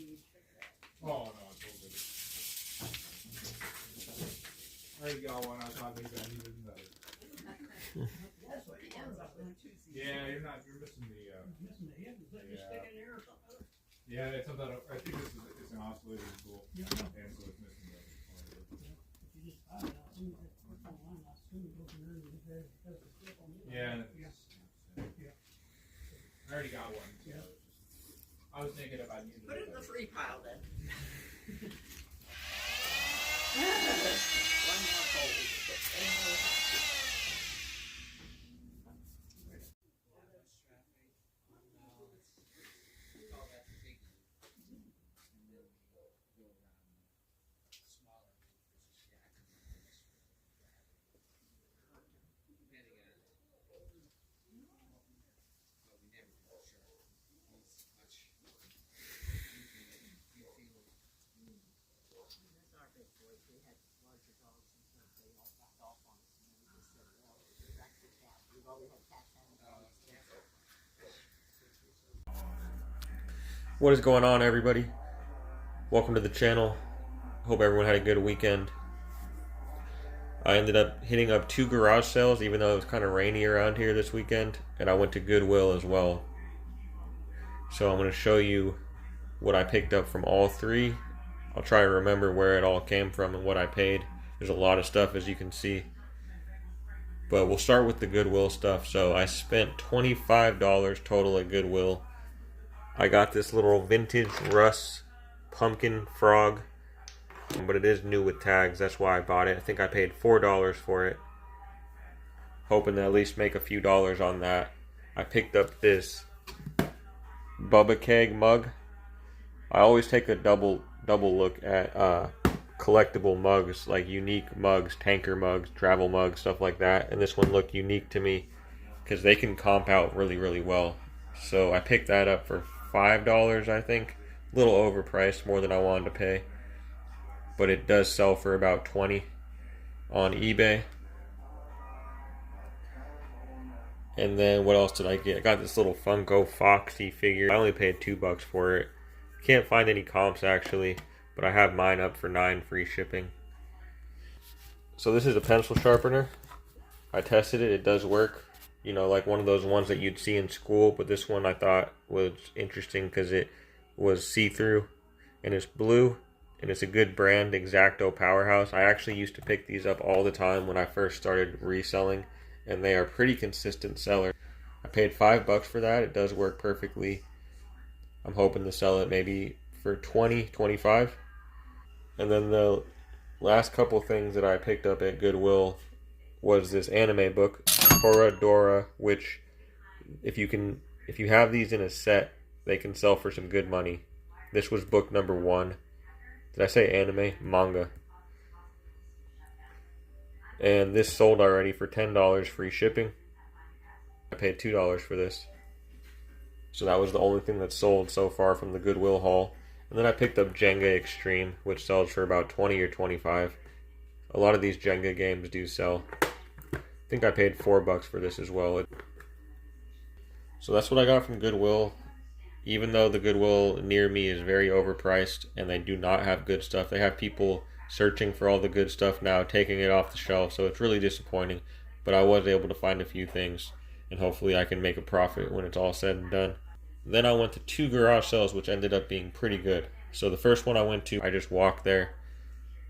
Oh, no, it's all good. I already got one. I was talking about even better. Yeah, you're missing the, missing the head. Is that just sticking there or something? yeah, it's something, I think it's an oscillator spool. And so it's missing the other. You just, I assume that it's online. I assume it goes in there and it has the clip on it. Yeah. Yeah. I already got one. So Yeah. I was thinking about using Put it in the free pile then. One more fold. What is going on, everybody? Welcome to the channel. Hope everyone had a good weekend. I ended up hitting up 2 garage sales, even though it was kind of rainy around here this weekend, and I went to Goodwill as well. So I'm going to show you what I picked up from all 3. I'll try to remember where it all came from and what I paid. There's a lot of stuff, as you can see. But we'll start with the Goodwill stuff. So I spent $25 total at Goodwill. I got this little vintage Russ pumpkin frog, but it is new with tags. That's why I bought it. I think I paid $4 for it, hoping to at least make a few dollars on that. I picked up this Bubba Keg mug. I always take a double look at collectible mugs, like unique mugs, tanker mugs, travel mugs, stuff like that. And this one looked unique to me because they can comp out really, really well. So I picked that up for $5, I think. A little overpriced, more than I wanted to pay. But it does sell for about $20 on eBay. And then what else did I get? I got this little Funko Foxy figure. I only paid $2 for it. Can't find any comps actually, but I have mine up for $9 free shipping. So this is a pencil sharpener. I tested it. It does work. You know, like one of those ones that you'd see in school, but this one I thought was interesting because it was see-through and it's blue and it's a good brand, X-Acto Powerhouse. I actually used to pick these up all the time when I first started reselling, and they are pretty consistent sellers. I paid $5 for that. It does work perfectly. I'm hoping to sell it maybe for $20, $25. And then the last couple things that I picked up at Goodwill was this anime book, Toradora, which if you have these in a set, they can sell for some good money. This was book number 1. Did I say anime? Manga. And this sold already for $10 free shipping. I paid $2 for this. So that was the only thing that sold so far from the Goodwill haul. And then I picked up Jenga Extreme, which sells for about $20 or $25. A lot of these Jenga games do sell. I think I paid $4 for this as well. So that's what I got from Goodwill. Even though the Goodwill near me is very overpriced and they do not have good stuff. They have people searching for all the good stuff now, taking it off the shelf. So it's really disappointing. But I was able to find a few things. And hopefully I can make a profit when it's all said and done. Then I went to 2 garage sales, which ended up being pretty good. So the first one I went to, I just walked there.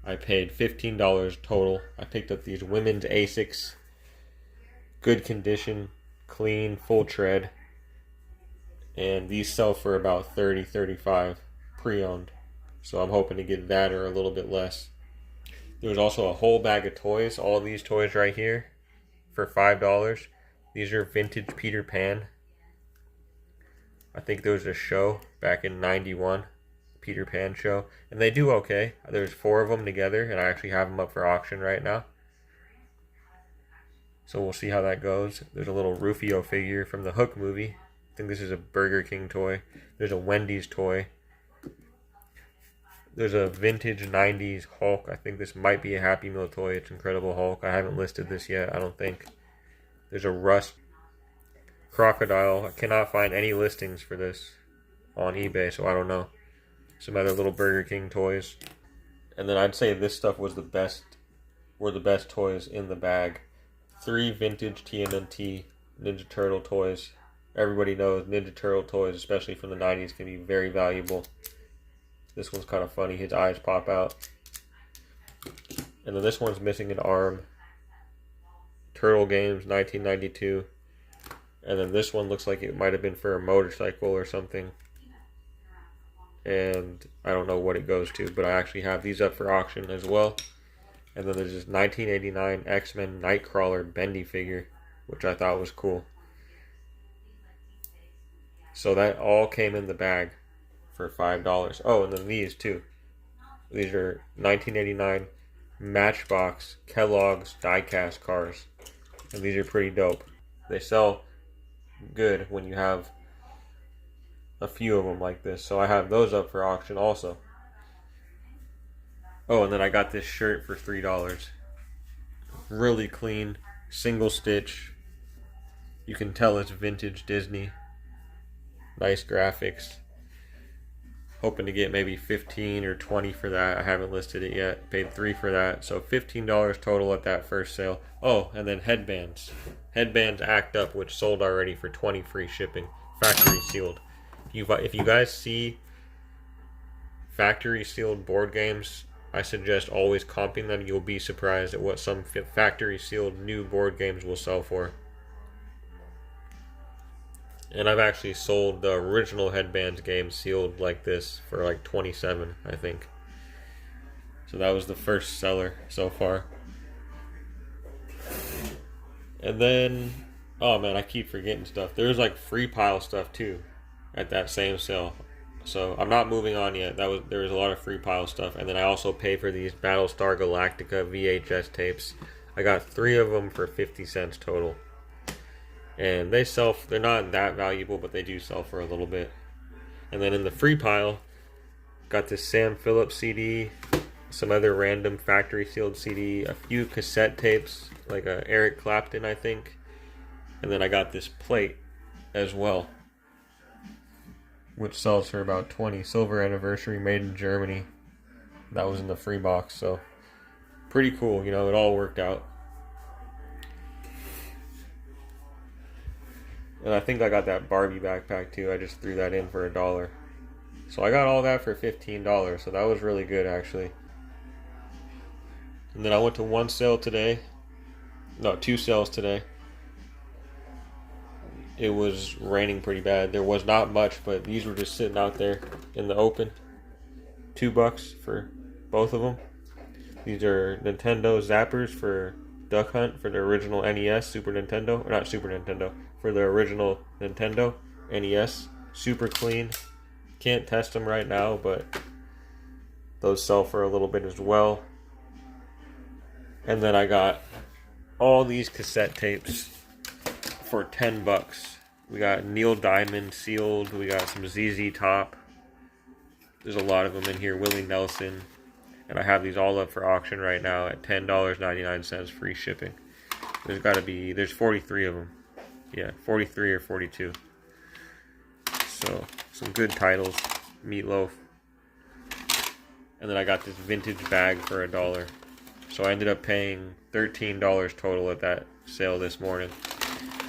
I paid $15 total. I picked up these women's Asics. Good condition, clean, full tread. And these sell for about $30, $35 pre-owned. So I'm hoping to get that or a little bit less. There was also a whole bag of toys. All these toys right here for $5. These are vintage Peter Pan. I think there was a show back in '91, Peter Pan show. And they do okay. There's 4 of them together, and I actually have them up for auction right now. So we'll see how that goes. There's a little Rufio figure from the Hook movie. I think this is a Burger King toy. There's a Wendy's toy. There's a vintage 90s Hulk. I think this might be a Happy Meal toy. It's Incredible Hulk. I haven't listed this yet, I don't think. There's a Rust Crocodile. I cannot find any listings for this on eBay, so I don't know. some other little Burger King toys. And then I'd say this stuff was were the best toys in the bag. 3 vintage TMNT Ninja Turtle toys. Everybody knows Ninja Turtle toys, especially from the 90s, can be very valuable. This one's kind of funny. His eyes pop out. And then this one's missing an arm. Turtle Games, 1992. And then this one looks like it might have been for a motorcycle or something. And I don't know what it goes to, but I actually have these up for auction as well. And then there's this 1989 X-Men Nightcrawler bendy figure, which I thought was cool. So that all came in the bag for $5. Oh, and then these too. These are 1989 Matchbox Kellogg's diecast cars. And these are pretty dope. They sell good when you have a few of them like this. So I have those up for auction also. Oh, and then I got this shirt for $3. Really clean, single stitch. You can tell it's vintage Disney. Nice graphics. Hoping to get maybe 15 or 20 for that. I haven't listed it yet. Paid $3 for that. So $15 total at that first sale. Oh, and then headbands. Headbands Act Up, which sold already for $20 free shipping. Factory sealed. If you guys see factory sealed board games, I suggest always comping them. You'll be surprised at what some factory sealed new board games will sell for. And I've actually sold the original Headbands game sealed like this for like $27, I think. So that was the first seller so far. And then, oh man, I keep forgetting stuff. There's like free pile stuff too at that same sale. So I'm not moving on yet. There was a lot of free pile stuff. And then I also paid for these Battlestar Galactica VHS tapes. I got 3 of them for 50 cents total. And they're not that valuable, but they do sell for a little bit. And then in the free pile, got this Sam Phillips CD, some other random factory sealed CD, a few cassette tapes, like a Eric Clapton, I think. And then I got this plate as well, which sells for about 20. Silver anniversary, made in Germany. That was in the free box, so pretty cool, you know, it all worked out. And I think I got that Barbie backpack too. I just threw that in for $1. So I got all that for $15, so that was really good actually. And then I went to 2 sales today. It was raining pretty bad. There was not much, but these were just sitting out there in the open. $2 for both of them. These are Nintendo Zappers for Duck Hunt for the original NES, Super Nintendo, or not Super Nintendo, for the original Nintendo NES. Super clean. Can't test them right now, but those sell for a little bit as well. And then I got all these cassette tapes for $10. We got Neil Diamond sealed. We got some ZZ Top. There's a lot of them in here. Willie Nelson. And I have these all up for auction right now at $10.99 free shipping. There's 43 of them. Yeah, 43 or 42. So, some good titles. Meatloaf. And then I got this vintage bag for $1. So I ended up paying $13 total at that sale this morning.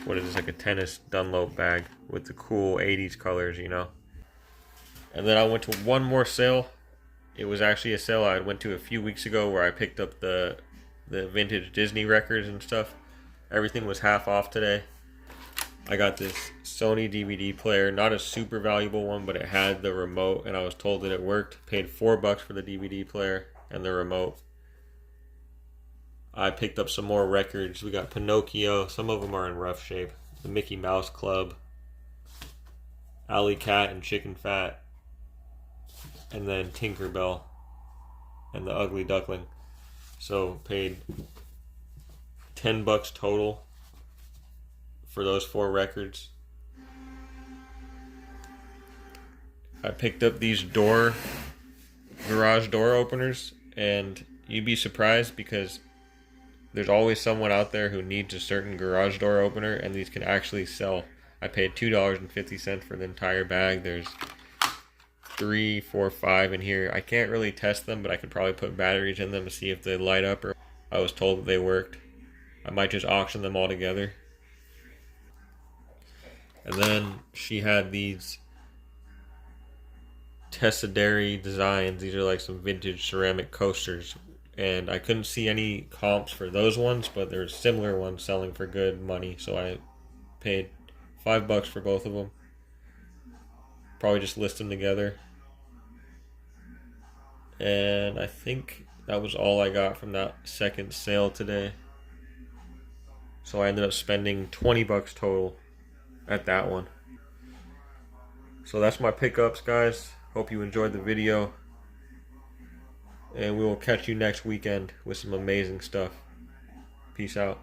What is this, like a tennis Dunlop bag with the cool 80s colors, you know? And then I went to one more sale. It was actually a sale I went to a few weeks ago where I picked up the vintage Disney records and stuff. Everything was half off today. I got this Sony DVD player, not a super valuable one, but it had the remote, and I was told that it worked. Paid $4 for the DVD player and the remote. I picked up some more records. We got Pinocchio. Some of them are in rough shape. The Mickey Mouse Club. Alley Cat and Chicken Fat. And then Tinkerbell. And the Ugly Duckling. So paid $10 total for those 4 records. I picked up these garage door openers, and you'd be surprised because there's always someone out there who needs a certain garage door opener, and these can actually sell. I paid $2.50 for the entire bag. There's 3, 4, 5 in here. I can't really test them, but I could probably put batteries in them to see if they light up, or I was told that they worked. I might just auction them all together. And then she had these Tessadary designs. These are like some vintage ceramic coasters, and I couldn't see any comps for those ones, but there's similar ones selling for good money, so I paid $5 for both of them. Probably just list them together. And I think that was all I got from that second sale today. So I ended up spending $20 total at that one. So that's my pickups, guys. Hope you enjoyed the video. And we will catch you next weekend with some amazing stuff. Peace out.